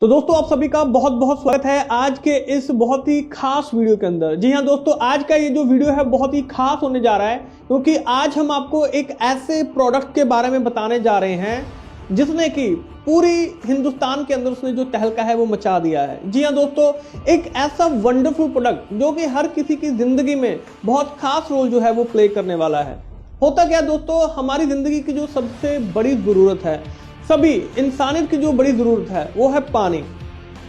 तो दोस्तों आप सभी का बहुत बहुत स्वागत है आज के इस बहुत ही खास वीडियो के अंदर। जी हाँ दोस्तों, आज का ये जो वीडियो है बहुत ही खास होने जा रहा है क्योंकि आज हम आपको एक ऐसे प्रोडक्ट के बारे में बताने जा रहे हैं जिसने कि पूरी हिंदुस्तान के अंदर उसने जो तहलका है वो मचा दिया है। जी हाँ दोस्तों, एक ऐसा वंडरफुल प्रोडक्ट जो कि हर किसी की जिंदगी में बहुत खास रोल जो है वो प्ले करने वाला है। होता क्या दोस्तों, हमारी जिंदगी की जो सबसे बड़ी जरूरत है, सभी इंसानियत की जो बड़ी जरूरत है वो है पानी।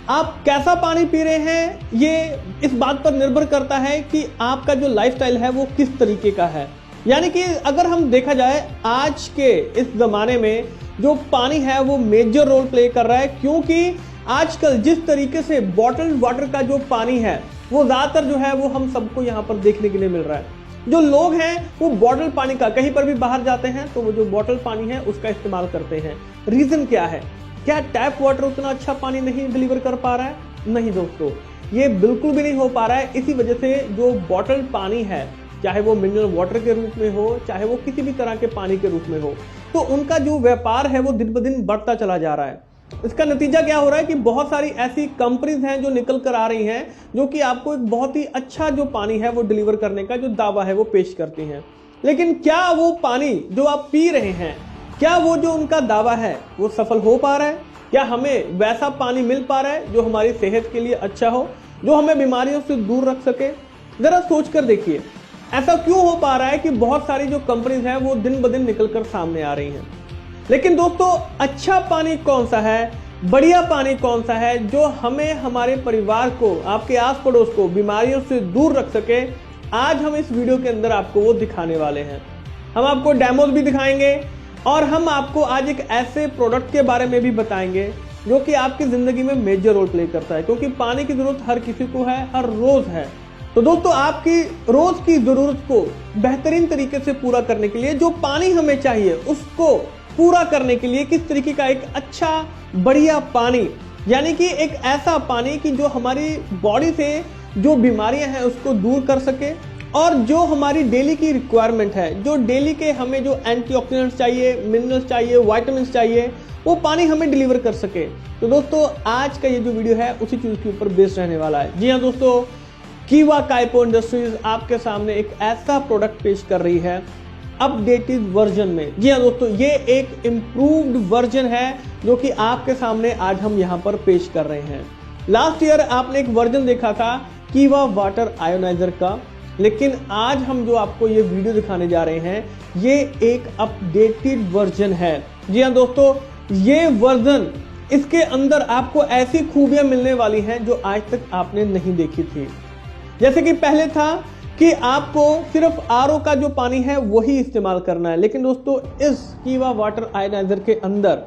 आप कैसा पानी पी रहे हैं ये इस बात पर निर्भर करता है कि आपका जो लाइफस्टाइल है वो किस तरीके का है। यानी कि अगर हम देखा जाए आज के इस जमाने में जो पानी है वो मेजर रोल प्ले कर रहा है, क्योंकि आजकल जिस तरीके से बॉटल्ड वाटर का जो पानी है वो ज्यादातर जो है वो हम सबको यहाँ पर देखने के लिए मिल रहा है। जो लोग हैं वो बॉटल पानी का कहीं पर भी बाहर जाते हैं तो वो जो बॉटल पानी है उसका इस्तेमाल करते हैं। रीजन क्या है? क्या टैप वाटर उतना अच्छा पानी नहीं डिलीवर कर पा रहा है? नहीं दोस्तों, ये बिल्कुल भी नहीं हो पा रहा है। इसी वजह से जो बॉटल पानी है, चाहे वो मिनरल वाटर के रूप में हो, चाहे वो किसी भी तरह के पानी के रूप में हो, तो उनका जो व्यापार है वो दिन ब दिन बढ़ता चला जा रहा है। इसका नतीजा क्या हो रहा है कि बहुत सारी ऐसी कंपनीज हैं जो निकल कर आ रही हैं जो कि आपको एक बहुत ही अच्छा जो पानी है वो डिलीवर करने का जो दावा है वो पेश करती हैं। लेकिन क्या वो पानी जो आप पी रहे हैं, क्या वो जो उनका दावा है वो सफल हो पा रहा है? क्या हमें वैसा पानी मिल पा रहा है जो हमारी सेहत के लिए अच्छा हो, जो हमें बीमारियों से दूर रख सके? जरा सोच कर देखिए, ऐसा क्यों हो पा रहा है कि बहुत सारी जो कंपनीज हैं वो दिन ब दिन निकल कर सामने आ रही हैं। लेकिन दोस्तों, अच्छा पानी कौन सा है, बढ़िया पानी कौन सा है जो हमें, हमारे परिवार को, आपके आस पड़ोस को बीमारियों से दूर रख सके, आज हम इस वीडियो के अंदर आपको वो दिखाने वाले हैं। हम आपको डेमोज भी दिखाएंगे और हम आपको आज एक ऐसे प्रोडक्ट के बारे में भी बताएंगे जो कि आपकी जिंदगी में मेजर रोल प्ले करता है, क्योंकि पानी की जरूरत हर किसी को है, हर रोज है। तो दोस्तों, आपकी रोज की जरूरत को बेहतरीन तरीके से पूरा करने के लिए जो पानी हमें चाहिए उसको पूरा करने के लिए किस तरीके का एक अच्छा बढ़िया पानी, यानी कि एक ऐसा पानी कि जो हमारी बॉडी से जो बीमारियां हैं उसको दूर कर सके और जो हमारी डेली की रिक्वायरमेंट है, जो डेली के हमें जो एंटीऑक्सीडेंट्स चाहिए, मिनरल्स चाहिए, विटामिन्स चाहिए, वो पानी हमें डिलीवर कर सके। तो दोस्तों, आज का ये जो वीडियो है उसी चीज के ऊपर बेस्ड रहने वाला है। जी हाँ दोस्तों, कीवा काइपो इंडस्ट्रीज आपके सामने एक ऐसा प्रोडक्ट पेश कर रही है अपडेटेड वर्जन में। जी हाँ दोस्तों, ये एक इम्प्रूव्ड वर्जन है जो कि आपके सामने आज हम यहाँ पर पेश कर रहे हैं। लास्ट ईयर आपने एक वर्जन देखा था कीवा वाटर आयोनाइजर का, लेकिन आज हम जो आपको ये वीडियो दिखाने जा रहे हैं ये एक अपडेटेड वर्जन है। जी हाँ दोस्तों, ये वर्जन, इसके अंदर आपको ऐसी खूबियां मिलने वाली हैं जो आज तक आपने नहीं देखी थी। जैसे कि पहले था कि आपको सिर्फ आरओ का जो पानी है वही इस्तेमाल करना है, लेकिन दोस्तों इस कीवा वाटर आयोनाइजर के अंदर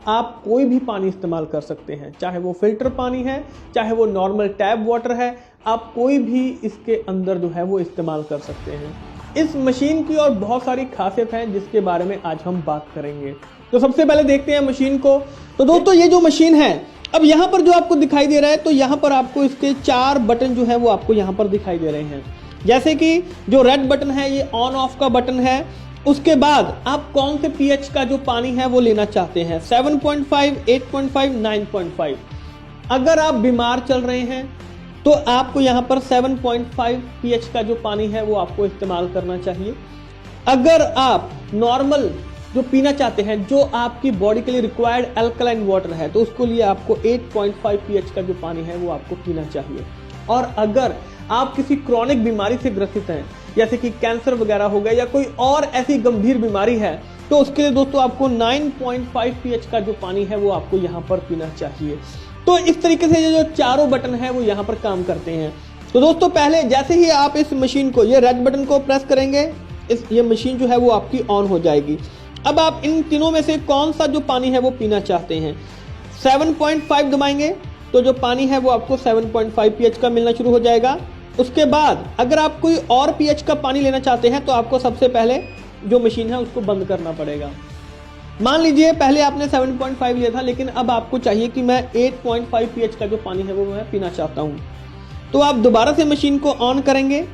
आप कोई भी पानी इस्तेमाल कर सकते हैं, चाहे वो फिल्टर पानी है, चाहे वो नॉर्मल टैप वाटर है, आप कोई भी इसके अंदर जो है वो इस्तेमाल कर सकते हैं। इस मशीन की और बहुत सारी खासियत है जिसके बारे में आज हम बात करेंगे। तो सबसे पहले देखते हैं मशीन को। तो दोस्तों, ये जो मशीन है, अब यहाँ पर जो आपको दिखाई दे रहा है, तो यहाँ पर आपको इसके 4 बटन जो है वो आपको यहाँ पर दिखाई दे रहे हैं। जैसे कि जो रेड बटन है ये ऑन ऑफ का बटन है। उसके बाद आप कौन से पीएच का जो पानी है वो लेना चाहते हैं, 7.5, 8.5, 9.5। अगर आप बीमार चल रहे हैं तो आपको यहाँ पर 7.5 पीएच का जो पानी है वो आपको इस्तेमाल करना चाहिए। अगर आप नॉर्मल जो पीना चाहते हैं, जो आपकी बॉडी के लिए रिक्वायर्ड अल्कलाइन वाटर है, तो उसको लिए आपको 8.5 पीएच का जो पानी है वो आपको पीना चाहिए। और अगर आप किसी क्रॉनिक बीमारी से ग्रसित हैं, जैसे कि कैंसर वगैरह हो गया या कोई और ऐसी गंभीर बीमारी है, तो उसके लिए दोस्तों आपको 9.5 पीएच का जो पानी है वो आपको यहाँ पर पीना चाहिए। तो इस तरीके से ये जो चारों बटन है वो यहाँ पर काम करते हैं। तो दोस्तों, पहले जैसे ही आप इस मशीन को, ये रेड बटन को प्रेस करेंगे, ये मशीन जो है वो आपकी ऑन हो जाएगी। अब आप इन तीनों में से कौन सा जो पानी है वो पीना चाहते हैं, 7.5 दबाएंगे तो जो पानी है वो आपको 7.5 पीएच का मिलना शुरू हो जाएगा। उसके बाद अगर आप कोई और पीएच का पानी लेना चाहते हैं तो आपको सबसे पहले जो मशीन है उसको बंद करना पड़ेगा। मान लीजिए पहले आपने 7.5 लिया था, लेकिन अब आपको चाहिए कि मैं 8.5 पीएच का जो पानी है वो मैं पीना चाहता हूं, तो आप दोबारा से मशीन को ऑन करेंगे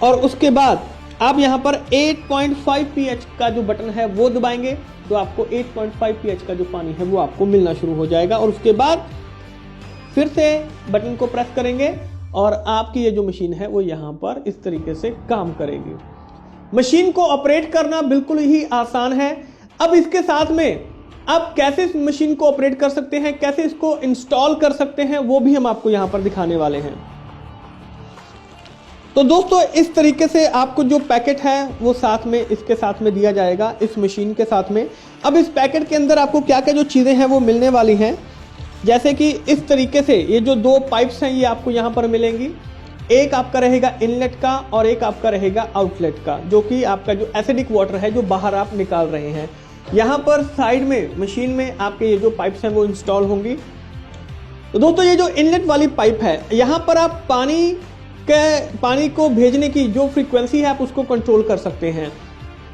और उसके बाद आप यहाँ पर 8.5 पीएच का जो बटन है वो दबाएंगे तो आपको 8.5 पीएच का जो पानी है वो आपको मिलना शुरू हो जाएगा। और उसके बाद फिर से बटन को प्रेस करेंगे और आपकी ये जो मशीन है वो यहाँ पर इस तरीके से काम करेगी। मशीन को ऑपरेट करना बिल्कुल ही आसान है। अब इसके साथ में आप कैसे इस मशीन को ऑपरेट कर सकते हैं, कैसे इसको इंस्टॉल कर सकते हैं, वो भी हम आपको यहाँ पर दिखाने वाले हैं। तो दोस्तों इस तरीके से आपको जो पैकेट है वो साथ में इसके साथ में दिया जाएगा इस मशीन के साथ में। अब इस पैकेट के अंदर आपको क्या क्या जो चीज़ें हैं वो मिलने वाली हैं, जैसे कि इस तरीके से ये जो 2 पाइप्स हैं ये आपको यहाँ पर मिलेंगी। एक आपका रहेगा इनलेट का और एक आपका रहेगा आउटलेट का, जो कि आपका जो एसिडिक वाटर है जो बाहर आप निकाल रहे हैं। यहाँ पर साइड में मशीन में आपके ये जो पाइप्स हैं वो इंस्टॉल होंगी। तो दोस्तों ये जो इनलेट वाली पाइप है, यहाँ पर आप पानी को भेजने की जो फ्रीक्वेंसी है आप उसको कंट्रोल कर सकते हैं।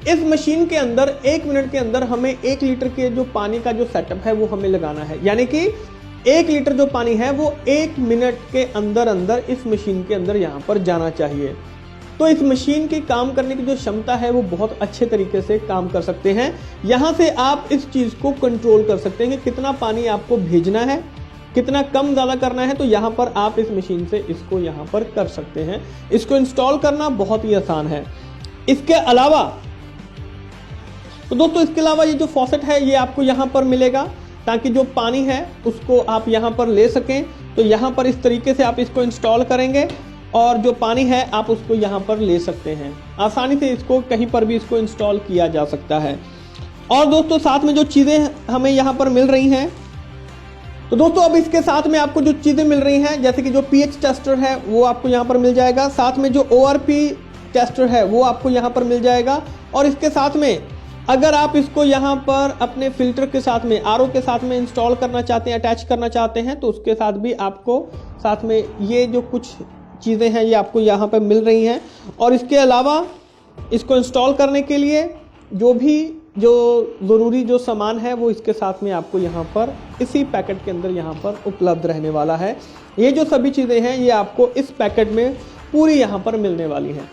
इस मशीन के अंदर 1 मिनट के अंदर हमें 1 लीटर के जो पानी का जो सेटअप है वो हमें लगाना है, यानी कि 1 लीटर जो पानी है वो 1 मिनट के अंदर अंदर इस मशीन के अंदर यहाँ पर जाना चाहिए। तो इस मशीन की काम करने की जो क्षमता है वो बहुत अच्छे तरीके से काम कर सकते हैं। यहाँ से आप इस चीज़ को कंट्रोल कर सकते हैं कि कितना पानी आपको भेजना है, कितना कम ज़्यादा करना है। तो यहाँ पर आप इस मशीन से इसको यहाँ पर कर सकते हैं। इसको इंस्टॉल करना बहुत ही आसान है। इसके अलावा तो दोस्तों इसके अलावा ये जो फॉसेट है ये आपको यहाँ पर मिलेगा, ताकि जो पानी है उसको आप यहाँ पर ले सकें। तो यहाँ पर इस तरीके से आप इसको इंस्टॉल करेंगे और जो पानी है आप उसको यहाँ पर ले सकते हैं। आसानी से इसको कहीं पर भी इसको इंस्टॉल किया जा सकता है। और दोस्तों साथ में जो चीज़ें हमें यहाँ पर मिल रही हैं, तो दोस्तों अब इसके साथ में आपको जो चीज़ें मिल रही हैं, जैसे कि जो पीएच टेस्टर है वो आपको यहाँ पर मिल जाएगा, साथ में जो ORP टेस्टर है वो आपको यहाँ पर मिल जाएगा। और इसके साथ में अगर आप इसको यहाँ पर अपने फिल्टर के साथ में RO के साथ में इंस्टॉल करना चाहते हैं, अटैच करना चाहते हैं, तो उसके साथ भी आपको साथ में ये जो कुछ चीज़ें हैं ये आपको यहाँ पर मिल रही हैं। और इसके अलावा इसको इंस्टॉल करने के लिए जो ज़रूरी जो सामान है वो इसके साथ में आपको यहाँ पर इसी पैकेट के अंदर यहाँ पर उपलब्ध रहने वाला है। ये जो सभी चीज़ें हैं ये आपको इस पैकेट में पूरी यहाँ पर मिलने वाली हैं।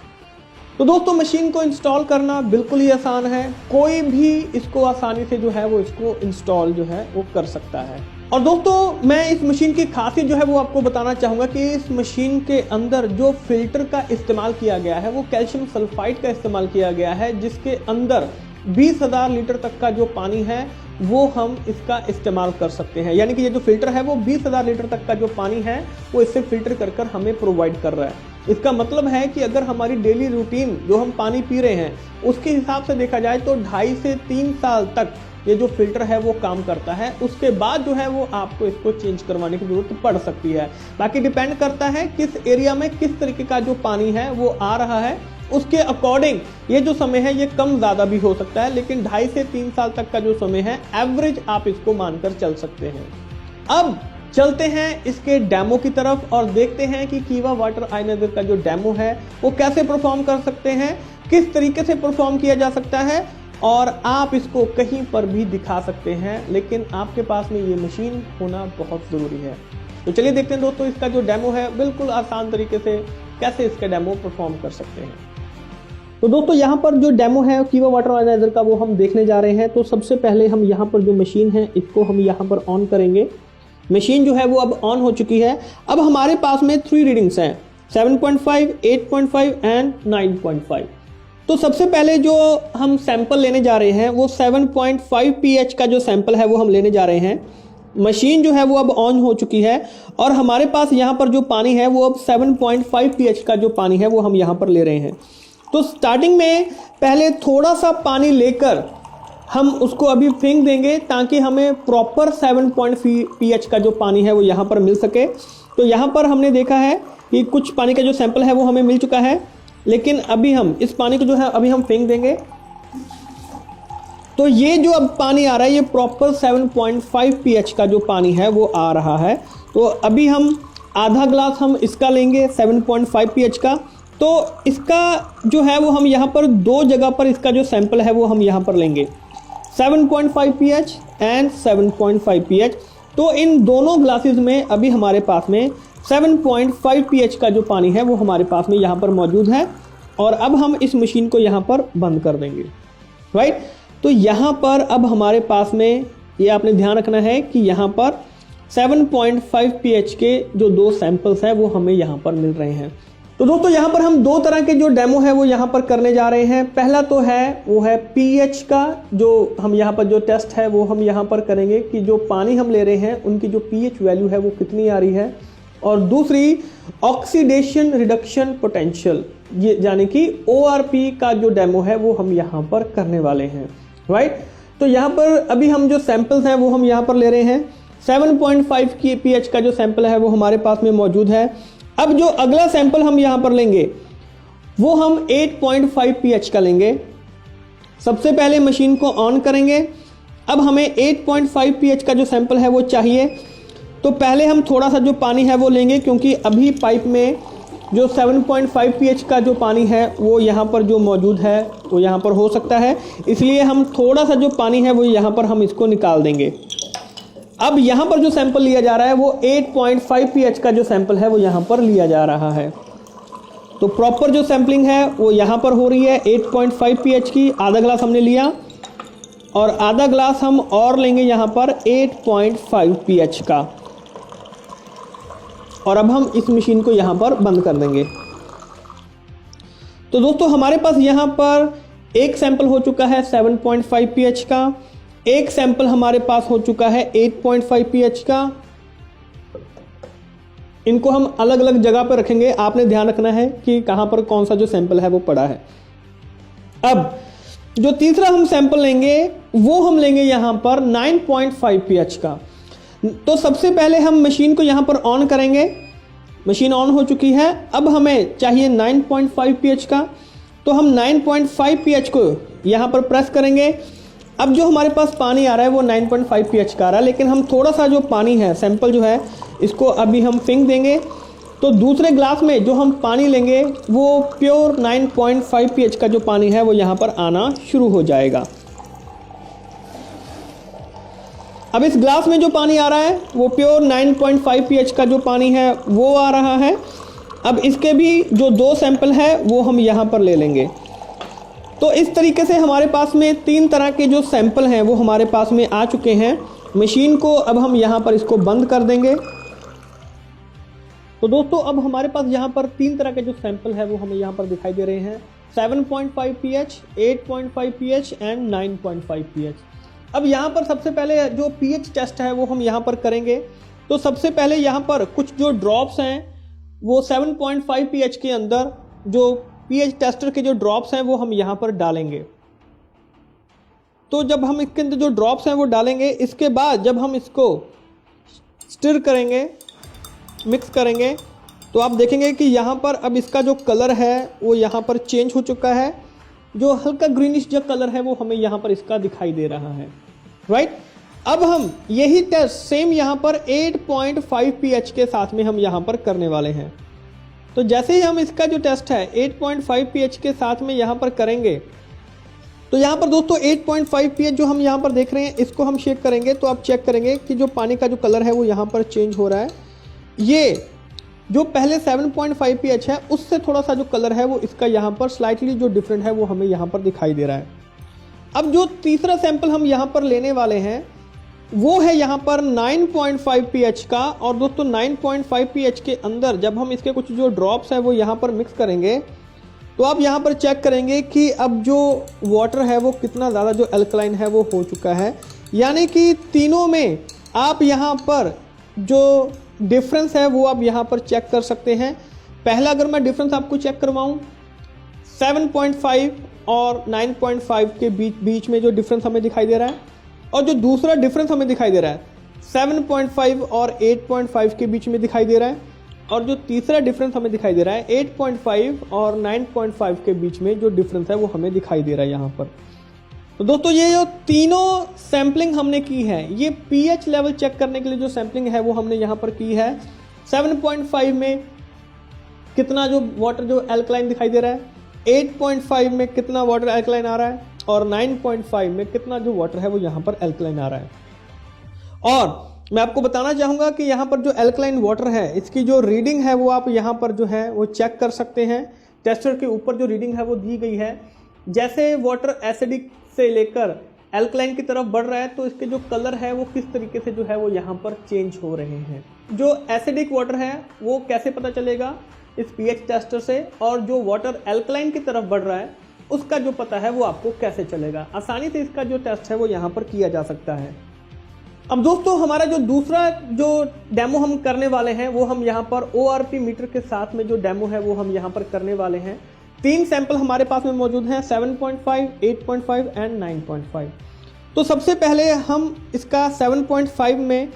तो दोस्तों मशीन को इंस्टॉल करना बिल्कुल ही आसान है, कोई भी इसको आसानी से जो है वो इसको इंस्टॉल जो है वो कर सकता है। और दोस्तों मैं इस मशीन की खासियत जो है वो आपको बताना चाहूँगा कि इस मशीन के अंदर जो फिल्टर का इस्तेमाल किया गया है वो कैल्शियम सल्फाइड का इस्तेमाल किया गया है, जिसके अंदर 20,000 लीटर तक का जो पानी है वो हम इसका इस्तेमाल कर सकते हैं। यानी कि ये जो फिल्टर है वो 20,000 लीटर तक का जो पानी है वो इससे फिल्टर कर हमें प्रोवाइड कर रहा है। इसका मतलब है कि अगर हमारी डेली रूटीन जो हम पानी पी रहे हैं उसके हिसाब से देखा जाए तो 2.5 से 3 साल तक ये जो फिल्टर है वो काम करता है। उसके बाद जो है वो आपको इसको चेंज करवाने की जरूरत पड़ सकती है। बाकी डिपेंड करता है किस एरिया में किस तरीके का जो पानी है वो आ रहा है, उसके अकॉर्डिंग ये जो समय है ये कम ज़्यादा भी हो सकता है, लेकिन 2.5 से 3 साल तक का जो समय है एवरेज आप इसको मानकर चल सकते हैं। अब चलते हैं इसके डेमो की तरफ और देखते हैं कि कीवा वाटर आयनाइजर का जो डेमो है वो कैसे परफॉर्म कर सकते हैं, किस तरीके से परफॉर्म किया जा सकता है, और आप इसको कहीं पर भी दिखा सकते हैं, लेकिन आपके पास में ये मशीन होना बहुत ज़रूरी है। तो चलिए देखते हैं दोस्तों इसका जो डेमो है बिल्कुल आसान तरीके से कैसे इसका डेमो परफॉर्म कर सकते हैं। तो दोस्तों यहाँ पर जो डेमो है कीवा वाटर आयनाइजर का वो हम देखने जा रहे हैं। तो सबसे पहले हम यहाँ पर जो मशीन है इसको हम यहाँ पर ऑन करेंगे। मशीन जो है वो अब ऑन हो चुकी है। अब हमारे पास में 3 रीडिंग्स हैं, 7.5, 8.5 एंड 9.5। तो सबसे पहले जो हम सैंपल लेने जा रहे हैं वो 7.5 pH का जो सैंपल है वो हम लेने जा रहे हैं। मशीन जो है वो अब ऑन हो चुकी है और हमारे पास यहाँ पर जो पानी है वो अब 7.5 pH का जो पानी है वो हम यहाँ पर ले रहे हैं। तो स्टार्टिंग में पहले थोड़ा सा पानी लेकर हम उसको अभी फेंक देंगे ताकि हमें प्रॉपर 7.5 pH का जो पानी है वो यहाँ पर मिल सके। तो यहाँ पर हमने देखा है कि कुछ पानी का जो सैंपल है वो हमें मिल चुका है, लेकिन अभी हम इस पानी को जो है अभी हम फेंक देंगे। तो ये जो अब पानी आ रहा है ये प्रॉपर 7.5 pH का जो पानी है वो आ रहा है। तो अभी हम आधा ग्लास हम इसका लेंगे 7.5 pH का। तो इसका जो है वो हम यहाँ पर 2 जगह पर इसका जो सैंपल है वो हम यहाँ पर लेंगे, 7.5 pH एंड 7.5 pH। तो इन दोनों ग्लासेस में अभी हमारे पास में 7.5 pH का जो पानी है वो हमारे पास में यहाँ पर मौजूद है। और अब हम इस मशीन को यहाँ पर बंद कर देंगे, राइट। तो यहाँ पर अब हमारे पास में ये आपने ध्यान रखना है कि यहाँ पर 7.5 pH के जो 2 सैंपल्स हैं वो हमें यहाँ पर मिल रहे हैं। तो दोस्तों यहाँ पर हम 2 तरह के जो डेमो है वो यहाँ पर करने जा रहे हैं। पहला तो है वो है pH का, जो हम यहाँ पर जो टेस्ट है वो हम यहाँ पर करेंगे कि जो पानी हम ले रहे हैं उनकी जो pH वैल्यू है वो कितनी आ रही है। और दूसरी ऑक्सीडेशन रिडक्शन पोटेंशियल, ये यानी कि ORP का जो डेमो है वो हम यहाँ पर करने वाले हैं, राइट। तो यहाँ पर अभी हम जो सैंपल्स हैं वो हम यहाँ पर ले रहे हैं। 7.5 की pH का जो सैंपल है वो हमारे पास में मौजूद है। अब जो अगला सैंपल हम यहाँ पर लेंगे वो हम 8.5 pH का लेंगे। सबसे पहले मशीन को ऑन करेंगे। अब हमें 8.5 pH का जो सैंपल है वो चाहिए, तो पहले हम थोड़ा सा जो पानी है वो लेंगे, क्योंकि अभी पाइप में जो 7.5 pH का जो पानी है वो यहाँ पर जो मौजूद है वो यहाँ पर हो सकता है, इसलिए हम थोड़ा सा जो पानी है वो यहाँ पर हम इसको निकाल देंगे। अब यहाँ पर जो सैंपल लिया जा रहा है वो 8.5 pH का जो सैंपल है वो यहाँ पर लिया जा रहा है। तो प्रॉपर जो सैंपलिंग है वो यहाँ पर हो रही है 8.5 pH की। आधा ग्लास हमने लिया और आधा ग्लास हम और लेंगे यहाँ पर 8.5 pH का। और अब हम इस मशीन को यहाँ पर बंद कर देंगे। तो दोस्तों हमारे पास यहाँ पर एक सैंपल हो चुका है 7.5 pH का, एक सैंपल हमारे पास हो चुका है 8.5 pH का। इनको हम अलग अलग जगह पर रखेंगे, आपने ध्यान रखना है कि कहां पर कौन सा जो सैंपल है वो पड़ा है। अब जो तीसरा हम सैंपल लेंगे वो हम लेंगे यहां पर 9.5 pH का। तो सबसे पहले हम मशीन को यहां पर ऑन करेंगे। मशीन ऑन हो चुकी है। अब हमें चाहिए 9.5 pH का, तो हम 9.5 pH को यहां पर प्रेस करेंगे। अब जो हमारे पास पानी आ रहा है वो 9.5 pH का आ रहा है, लेकिन हम थोड़ा सा जो पानी है सैंपल जो है इसको अभी हम फेंक देंगे। तो दूसरे ग्लास में जो हम पानी लेंगे वो प्योर 9.5 pH का जो पानी है वो यहाँ पर आना शुरू हो जाएगा। अब इस ग्लास में जो पानी आ रहा है वो प्योर 9.5 pH का जो पानी है वो आ रहा है। अब इसके भी जो 2 सैंपल है वो हम यहाँ पर ले लेंगे। तो इस तरीके से हमारे पास में 3 तरह के जो सैंपल हैं वो हमारे पास में आ चुके हैं। मशीन को अब हम यहाँ पर इसको बंद कर देंगे। तो दोस्तों अब हमारे पास यहाँ पर 3 तरह के जो सैंपल है वो हमें यहाँ पर दिखाई दे रहे हैं, 7.5 pH, 8.5 pH एंड 9.5 pH। अब यहाँ पर सबसे पहले जो pH टेस्ट है वो हम यहाँ पर करेंगे। तो सबसे पहले यहाँ पर कुछ जो ड्रॉप्स हैं वो 7.5 pH के अंदर जो pH टेस्टर के जो ड्रॉप्स हैं वो हम यहाँ पर डालेंगे। तो जब हम इसके अंदर जो ड्रॉप्स हैं वो डालेंगे, इसके बाद जब हम इसको स्टिर करेंगे, मिक्स करेंगे, तो आप देखेंगे कि यहाँ पर अब इसका जो कलर है वो यहाँ पर चेंज हो चुका है। जो हल्का ग्रीनिश जो कलर है वो हमें यहाँ पर इसका दिखाई दे रहा है, राइट। अब हम यही टेस्ट सेम यहाँ पर 8.5 pH के साथ में हम यहाँ पर करने वाले हैं। तो जैसे ही हम इसका जो टेस्ट है 8.5 pH के साथ में यहाँ पर करेंगे, तो यहाँ पर दोस्तों 8.5 pH जो हम यहाँ पर देख रहे हैं इसको हम चेक करेंगे, तो आप चेक करेंगे कि जो पानी का जो कलर है वो यहाँ पर चेंज हो रहा है। ये जो पहले 7.5 pH है उससे थोड़ा सा जो कलर है वो इसका यहाँ पर स्लाइटली जो डिफरेंट है वो हमें यहाँ पर दिखाई दे रहा है। अब जो तीसरा सैंपल हम यहाँ पर लेने वाले हैं वो है यहाँ पर 9.5 pH का। और दोस्तों 9.5 pH के अंदर जब हम इसके कुछ जो ड्रॉप्स है वो यहाँ पर मिक्स करेंगे, तो आप यहाँ पर चेक करेंगे कि अब जो वाटर है वो कितना ज़्यादा जो अल्कलाइन है वो हो चुका है। यानी कि तीनों में आप यहाँ पर जो डिफरेंस है वो आप यहाँ पर चेक कर सकते हैं। पहला अगर मैं डिफरेंस आपको चेक करवाऊँ, 7.5 और 9.5 के बीच में जो डिफरेंस हमें दिखाई दे रहा है, और जो दूसरा डिफरेंस हमें दिखाई दे रहा है 7.5 और 8.5 के बीच में दिखाई दे रहा है, और जो तीसरा डिफरेंस हमें दिखाई दे रहा है 8.5 और 9.5 के बीच में जो डिफरेंस है वो हमें दिखाई दे रहा है यहाँ पर। तो दोस्तों ये जो तीनों सैम्पलिंग हमने की है, ये pH लेवल चेक करने के लिए जो सैम्पलिंग है वो हमने यहाँ पर की है। 7.5 में कितना जो वाटर जो एल्कलाइन दिखाई दे रहा है, 8.5 में कितना वाटर एल्कलाइन आ रहा है, और 9.5 में कितना जो वाटर है वो यहाँ पर एल्कलाइन आ रहा है। और मैं आपको बताना चाहूँगा कि यहाँ पर जो एल्कलाइन वाटर है इसकी जो रीडिंग है वो आप यहाँ पर जो है वो चेक कर सकते हैं। टेस्टर के ऊपर जो रीडिंग है वो दी गई है। जैसे वाटर एसिडिक से लेकर एल्कलाइन की तरफ बढ़ रहा है तो इसके जो कलर है वो किस तरीके से जो है वो यहाँ पर चेंज हो रहे हैं। जो एसिडिक वाटर है वो कैसे पता चलेगा इस पीएच टेस्टर से, और जो वाटर एल्कलाइन की तरफ बढ़ रहा है उसका जो पता है वो आपको कैसे चलेगा। आसानी से इसका जो टेस्ट है वो यहाँ पर किया जा सकता है। अब दोस्तों हमारा जो दूसरा जो डेमो हम करने वाले हैं वो हम यहाँ पर ORP मीटर के साथ में जो डेमो है वो हम यहाँ पर करने वाले हैं। 3 सैंपल हमारे पास में मौजूद हैं, 7.5, 8.5 एंड 9.5। तो सबसे पहले हम इसका 7.5 में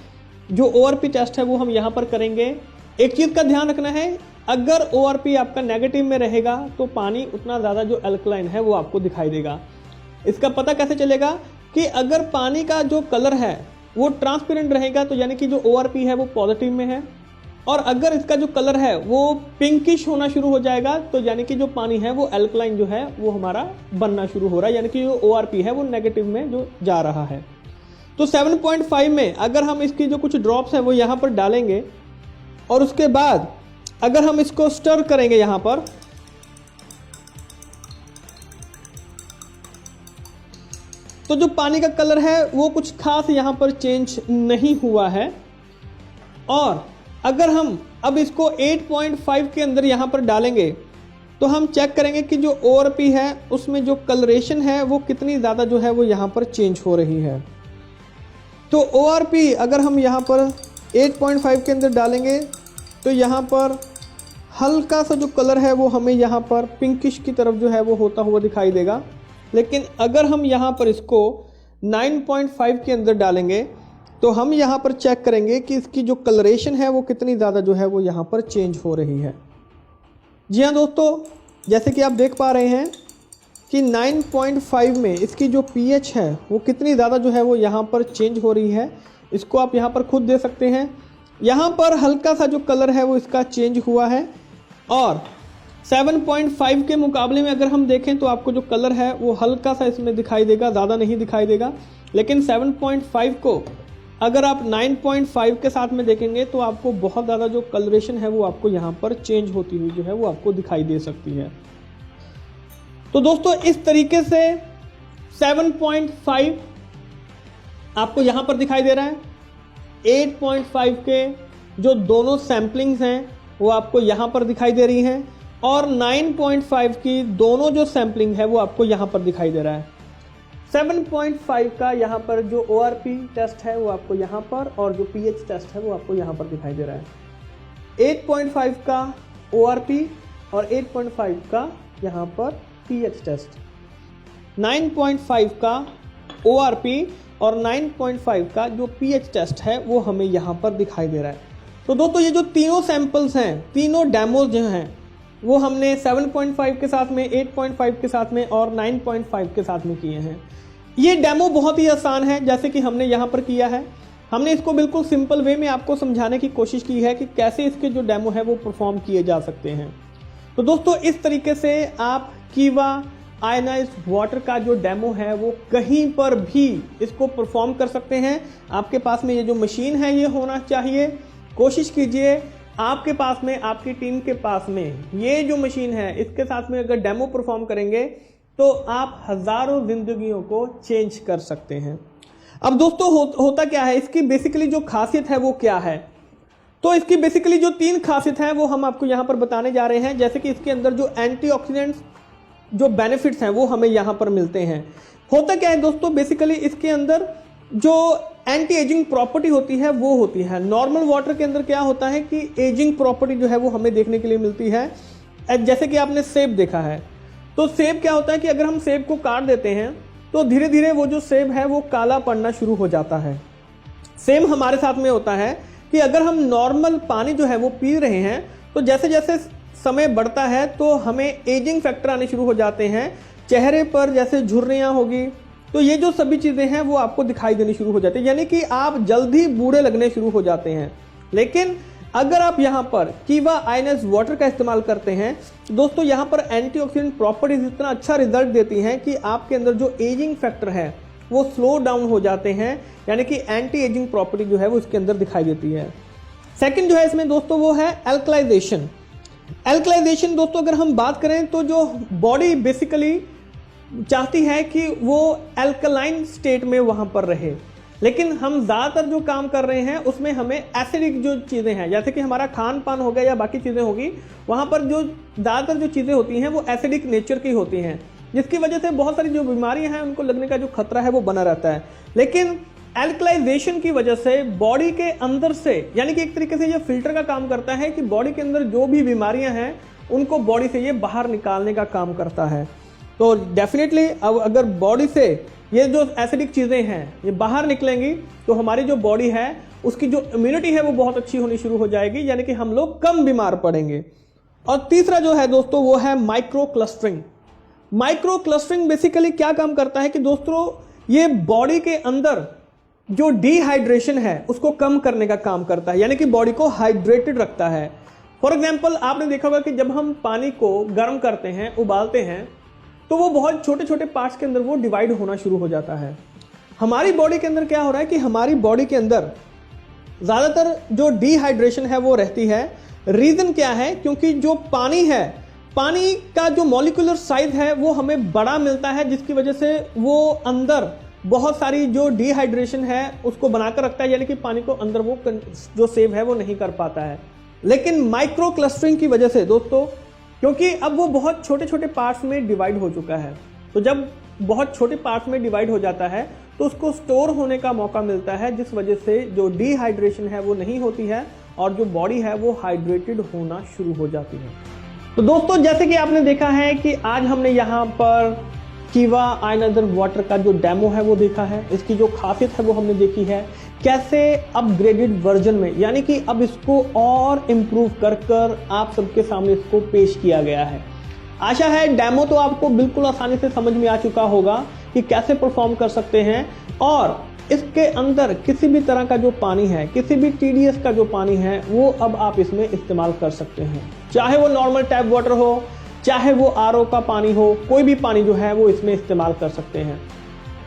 जो ORP टेस्ट है वो हम यहाँ पर करेंगे। एक चीज़ का ध्यान रखना है, अगर ORP आपका नेगेटिव में रहेगा तो पानी उतना ज़्यादा जो अल्कलाइन है वो आपको दिखाई देगा। इसका पता कैसे चलेगा कि अगर पानी का जो कलर है वो ट्रांसपेरेंट रहेगा तो यानी कि जो ORP है वो पॉजिटिव में है, और अगर इसका जो कलर है वो पिंकिश होना शुरू हो जाएगा तो यानी कि जो पानी है वो अल्कलाइन जो है वो हमारा बनना शुरू हो रहा है, यानी कि जो ORP है वो नेगेटिव में जो जा रहा है। तो 7.5 में अगर हम इसकी जो कुछ ड्रॉप्स हैं वो यहाँ पर डालेंगे और उसके बाद अगर हम इसको स्टर करेंगे यहाँ पर, तो जो पानी का कलर है वो कुछ खास यहाँ पर चेंज नहीं हुआ है। और अगर हम अब इसको 8.5 के अंदर यहाँ पर डालेंगे तो हम चेक करेंगे कि जो ORP है उसमें जो कलरेशन है वो कितनी ज़्यादा जो है वो यहाँ पर चेंज हो रही है। तो ORP अगर हम यहाँ पर 8.5 के अंदर डालेंगे तो यहाँ पर हल्का सा जो कलर है वो हमें यहाँ पर पिंकिश की तरफ जो है वो होता हुआ दिखाई देगा। लेकिन अगर हम यहाँ पर इसको 9.5 के अंदर डालेंगे तो हम यहाँ पर चेक करेंगे कि इसकी जो कलरेशन है वो कितनी ज़्यादा जो है वो यहाँ पर चेंज हो रही है। जी हाँ दोस्तों, जैसे कि आप देख पा रहे हैं कि 9.5 में इसकी जो pH है वो कितनी ज़्यादा जो है वो यहाँ पर चेंज हो रही है। इसको आप यहाँ पर खुद दे सकते हैं। यहाँ पर हल्का सा जो कलर है वो इसका चेंज हुआ है, और 7.5 के मुकाबले में अगर हम देखें तो आपको जो कलर है वो हल्का सा इसमें दिखाई देगा, ज़्यादा नहीं दिखाई देगा। लेकिन 7.5 को अगर आप 9.5 के साथ में देखेंगे तो आपको बहुत ज़्यादा जो कलरेशन है वो आपको यहाँ पर चेंज होती हुई जो है वो आपको दिखाई दे सकती है। तो दोस्तों इस तरीके से 7.5 आपको यहाँ पर दिखाई दे रहा है। 8.5 के जो दोनों सैम्पलिंग्स हैं वो आपको यहाँ पर दिखाई दे रही हैं, और 9.5 की दोनों जो सैम्पलिंग है वो आपको यहाँ पर दिखाई दे रहा है। 7.5 का यहाँ पर जो ORP टेस्ट है वो आपको यहाँ पर, और जो pH टेस्ट है वो आपको यहाँ पर दिखाई दे रहा है। 8.5 का ORP और 8.5 का यहाँ पर pH टेस्ट, 9.5 का ORP और 9.5 का जो pH टेस्ट है वो हमें यहाँ पर दिखाई दे रहा है। तो दोस्तों ये जो तीनों सैंपल्स हैं, तीनों डेमोज जो हैं वो हमने 7.5 के साथ में, 8.5 के साथ में और 9.5 के साथ में किए हैं। ये डेमो बहुत ही आसान है जैसे कि हमने यहाँ पर किया है। हमने इसको बिल्कुल सिंपल वे में आपको समझाने की कोशिश की है कि कैसे इसके जो डेमो है वो परफॉर्म किए जा सकते हैं। तो दोस्तों इस तरीके से आप कीवा आयनाइज्ड वाटर का जो डेमो है वो कहीं पर भी इसको परफॉर्म कर सकते हैं। आपके पास में ये जो मशीन है ये होना चाहिए। कोशिश कीजिए आपके पास में, आपकी टीम के पास में ये जो मशीन है इसके साथ में अगर डेमो परफॉर्म करेंगे तो आप हजारों जिंदगियों को चेंज कर सकते हैं। अब दोस्तों होता क्या है, इसकी बेसिकली जो खासियत है वो क्या है, तो इसकी बेसिकली जो 3 खासियत है वो हम आपको यहाँ पर बताने जा रहे हैं। जैसे कि इसके अंदर जो एंटीऑक्सीडेंट्स जो बेनिफिट्स हैं वो हमें यहाँ पर मिलते हैं। होता क्या है दोस्तों, बेसिकली इसके अंदर जो एंटी एजिंग प्रॉपर्टी होती है वो होती है। नॉर्मल वाटर के अंदर क्या होता है कि एजिंग प्रॉपर्टी जो है वो हमें देखने के लिए मिलती है। जैसे कि आपने सेब देखा है, तो सेब क्या होता है कि अगर हम सेब को काट देते हैं तो धीरे धीरे वो जो सेब है वो काला पड़ना शुरू हो जाता है। सेम हमारे साथ में होता है कि अगर हम नॉर्मल पानी जो है वो पी रहे हैं तो जैसे जैसे समय बढ़ता है तो हमें एजिंग फैक्टर आने शुरू हो जाते हैं। चेहरे पर जैसे झुर्रियाँ होगी तो ये जो सभी चीज़ें हैं वो आपको दिखाई देनी शुरू हो जाती है, यानी कि आप जल्दी बूढ़े लगने शुरू हो जाते हैं। लेकिन अगर आप यहाँ पर कीवा आयनाइज्ड वाटर का इस्तेमाल करते हैं दोस्तों, यहाँ पर एंटीऑक्सीडेंट प्रॉपर्टीज इतना अच्छा रिजल्ट देती हैं कि आपके अंदर जो एजिंग फैक्टर है वो स्लो डाउन हो जाते हैं, यानी कि एंटी एजिंग प्रॉपर्टी जो है वो इसके अंदर दिखाई देती है। सेकंड जो है इसमें दोस्तों वो है एल्कलाइजेशन। एल्कलाइजेशन दोस्तों अगर हम बात करें तो जो बॉडी बेसिकली चाहती है कि वो एल्कलाइन स्टेट में वहां पर रहे, लेकिन हम ज़्यादातर जो काम कर रहे हैं उसमें हमें एसिडिक जो चीज़ें हैं, जैसे कि हमारा खान पान हो गया या बाकी चीज़ें होगी, वहाँ पर जो ज़्यादातर जो चीज़ें होती हैं वो एसिडिक नेचर की होती हैं, जिसकी वजह से बहुत सारी जो बीमारियां हैं उनको लगने का जो खतरा है वो बना रहता है। लेकिन एल्कलाइजेशन की वजह से बॉडी के अंदर से, यानी कि एक तरीके से ये फिल्टर का काम करता है कि बॉडी के अंदर जो भी बीमारियां हैं उनको बॉडी से ये बाहर निकालने का काम करता है। तो डेफिनेटली अब अगर बॉडी से ये जो एसिडिक चीज़ें हैं ये बाहर निकलेंगी तो हमारी जो बॉडी है उसकी जो इम्यूनिटी है वो बहुत अच्छी होनी शुरू हो जाएगी, यानी कि हम लोग कम बीमार पड़ेंगे। और तीसरा जो है दोस्तों वो है micro clustering. Micro clustering basically क्या काम करता है कि दोस्तों ये बॉडी के अंदर जो डिहाइड्रेशन है उसको कम करने का काम करता है, यानी कि बॉडी को हाइड्रेटेड रखता है। फॉर एग्जाम्पल आपने देखा होगा कि जब हम पानी को गर्म करते हैं, उबालते हैं, तो वो बहुत छोटे छोटे पार्ट्स के अंदर वो डिवाइड होना शुरू हो जाता है। हमारी बॉडी के अंदर क्या हो रहा है कि हमारी बॉडी के अंदर ज़्यादातर जो डिहाइड्रेशन है वो रहती है। रीज़न क्या है? क्योंकि जो पानी है, पानी का जो मॉलिक्यूलर साइज है वो हमें बड़ा मिलता है, जिसकी वजह से वो अंदर बहुत सारी जो डिहाइड्रेशन है उसको बनाकर रखता है, यानी कि पानी को अंदर वो जो सेव है वो नहीं कर पाता है। लेकिन माइक्रो क्लस्टरिंग की वजह से दोस्तों, क्योंकि अब वो बहुत छोटे छोटे पार्ट्स में डिवाइड हो चुका है, तो जब बहुत छोटे पार्ट्स में डिवाइड हो जाता है तो उसको स्टोर होने का मौका मिलता है, जिस वजह से जो डिहाइड्रेशन है वो नहीं होती है और जो बॉडी है वो हाइड्रेटेड होना शुरू हो जाती है। तो दोस्तों जैसे कि आपने देखा है कि आज हमने यहाँ पर कीवा आयनाइजर वाटर का जो डेमो है वो देखा है, इसकी जो खासियत है वो हमने देखी है, कैसे अपग्रेडेड वर्जन में, यानी कि अब इसको और इम्प्रूव कर कर आप सबके सामने इसको पेश किया गया है। आशा है डेमो तो आपको बिल्कुल आसानी से समझ में आ चुका होगा कि कैसे परफॉर्म कर सकते हैं, और इसके अंदर किसी भी तरह का जो पानी है, किसी भी TDS का जो पानी है वो अब आप इसमें इस्तेमाल कर सकते हैं, चाहे वो नॉर्मल टैप वाटर हो, चाहे वो RO का पानी हो, कोई भी पानी जो है वो इसमें इस्तेमाल कर सकते हैं।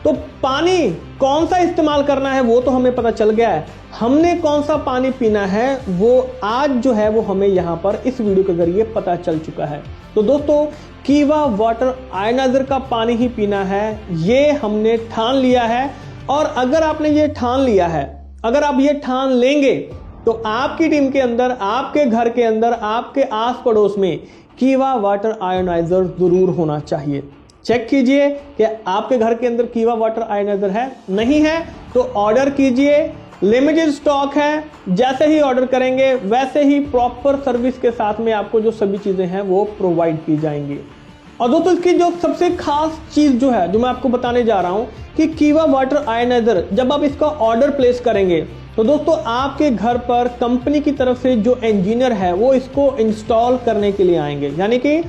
तो पानी कौन सा इस्तेमाल करना है वो तो हमें पता चल गया है, हमने कौन सा पानी पीना है वो आज जो है वो हमें यहाँ पर इस वीडियो के जरिए पता चल चुका है। तो दोस्तों कीवा वाटर आयनाइजर का पानी ही पीना है, ये हमने ठान लिया है। और अगर आपने ये ठान लिया है, अगर आप ये ठान लेंगे तो आपकी टीम के अंदर, आपके घर के अंदर, आपके आस पड़ोस में कीवा वाटर आयोनाइजर जरूर होना चाहिए। चेक कीजिए कि आपके घर के अंदर कीवा वाटर आयोनाइजर है, नहीं है तो ऑर्डर कीजिए, लिमिटेड स्टॉक है। जैसे ही ऑर्डर करेंगे वैसे ही प्रॉपर सर्विस के साथ में आपको जो सभी चीजें हैं वो प्रोवाइड की जाएंगी। और दोस्तों इसकी जो सबसे खास चीज जो है, जो मैं आपको बताने जा रहा हूं कि कीवा वाटर आयोनाइजर जब आप इसका ऑर्डर प्लेस करेंगे तो दोस्तों आपके घर पर कंपनी की तरफ से जो इंजीनियर है वो इसको इंस्टॉल करने के लिए आएंगे, यानी कि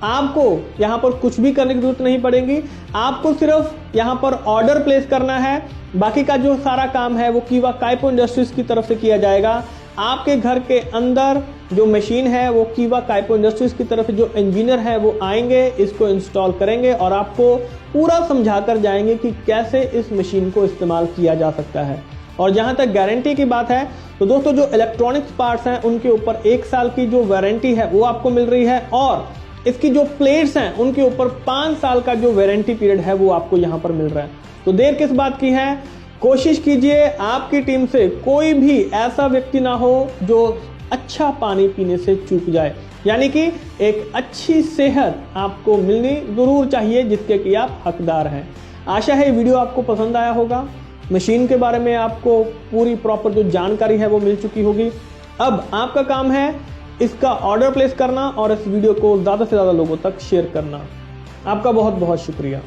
आपको यहाँ पर कुछ भी करने की जरूरत नहीं पड़ेगी, आपको सिर्फ यहाँ पर ऑर्डर प्लेस करना है। बाकी का जो सारा काम है वो कीवा काइपो इंडस्ट्रीज की तरफ से किया जाएगा। आपके घर के अंदर जो मशीन है वो कीवा काइपो इंडस्ट्रीज की तरफ से जो इंजीनियर है वो आएंगे, इसको इंस्टॉल करेंगे और आपको पूरा समझा कर जाएंगे कि कैसे इस मशीन को इस्तेमाल किया जा सकता है। और जहां तक गारंटी की बात है तो दोस्तों जो इलेक्ट्रॉनिक्स पार्ट्स हैं उनके ऊपर 1 साल की जो वारंटी है वो आपको मिल रही है, और इसकी जो प्लेट्स हैं उनके ऊपर 5 साल का जो वारंटी पीरियड है वो आपको यहाँ पर मिल रहा है। तो देर किस बात की है, कोशिश कीजिए आपकी टीम से कोई भी ऐसा व्यक्ति ना हो जो अच्छा पानी पीने से चूक जाए, यानी कि एक अच्छी सेहत आपको मिलनी जरूर चाहिए जिसके कि आप हकदार हैं। आशा है ये वीडियो आपको पसंद आया होगा, मशीन के बारे में आपको पूरी प्रॉपर जो जानकारी है वो मिल चुकी होगी। अब आपका काम है इसका ऑर्डर प्लेस करना और इस वीडियो को ज़्यादा से ज़्यादा लोगों तक शेयर करना। आपका बहुत बहुत शुक्रिया।